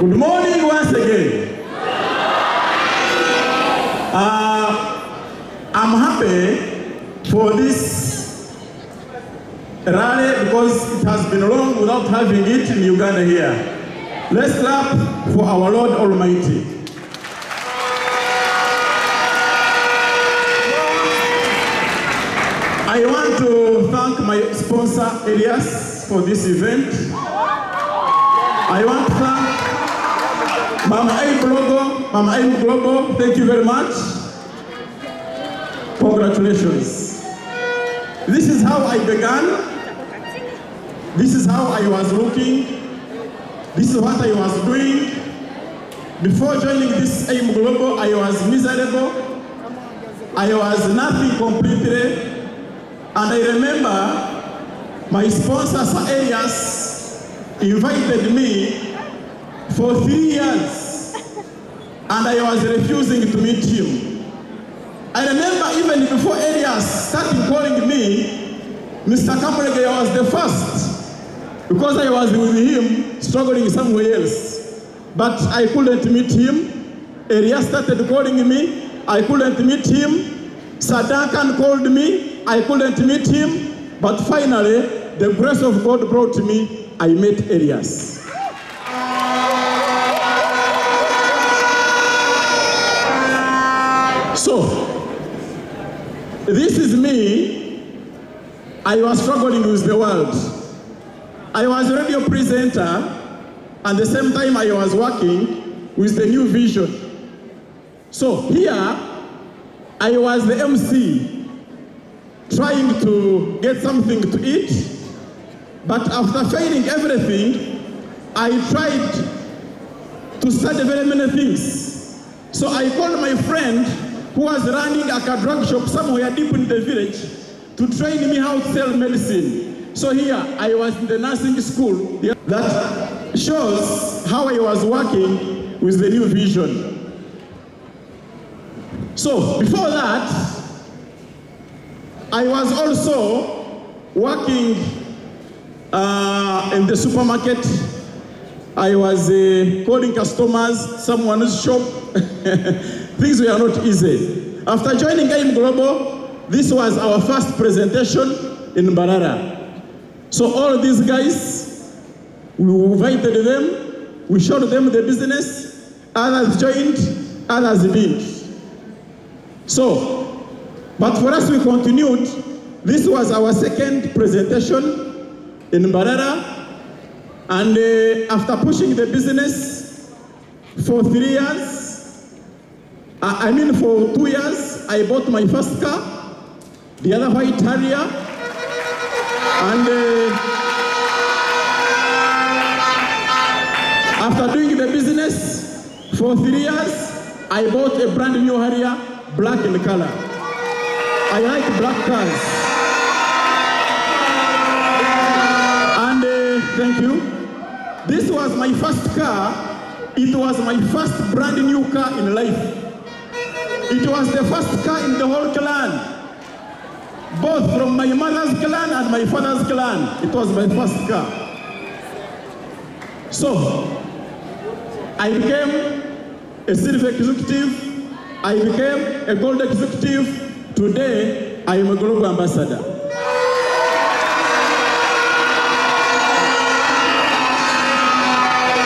Good morning once again. I'm happy for this rally because it has been long without having it in Uganda here. Let's clap for our Lord Almighty. I want to thank my sponsor Elias for this event. I want to thank Mama Aim Global, thank you very much. Congratulations. This is how I began. This is how I was looking. This is what I was doing. Before joining this Aim Global, I was miserable. I was nothing completely. And I remember my sponsor, Sir Elias, invited me for 3 years. And I was refusing to meet him. I remember even before Elias started calling me, Mr. Kamurege was the first, because I was with him struggling somewhere else. But I couldn't meet him. Elias started calling me, I couldn't meet him. Sir Duncan called me, I couldn't meet him. But finally, the grace of God brought me, I met Elias. So, this is me. I was struggling with the world. I was a radio presenter, and at the same time I was working with the New Vision. So here, I was the MC, trying to get something to eat, but after failing everything, I tried to study very many things. So I called my friend who was running a drug shop somewhere deep in the village to train me how to sell medicine. So here I was in the nursing school. That shows how I was working with the New Vision. So before that, I was also working in the supermarket. I was calling customers, someone's shop. Things were not easy. After joining AIM Global, this was our first presentation in Mbarara. So all these guys, we invited them, we showed them the business, others joined, others didn't. So, but for us, we continued. This was our second presentation in Mbarara. And after pushing the business for 3 years, for 2 years, I bought my first car, the other white Harrier. And after doing the business for 3 years, I bought a brand new Harrier, black in color. I like black cars. And thank you. This was my first car. It was my first brand new car in life. It was the first car in the whole clan, both from my mother's clan and my father's clan. It was my first car. So, I became a silver executive. I became a gold executive. Today, I am a global ambassador.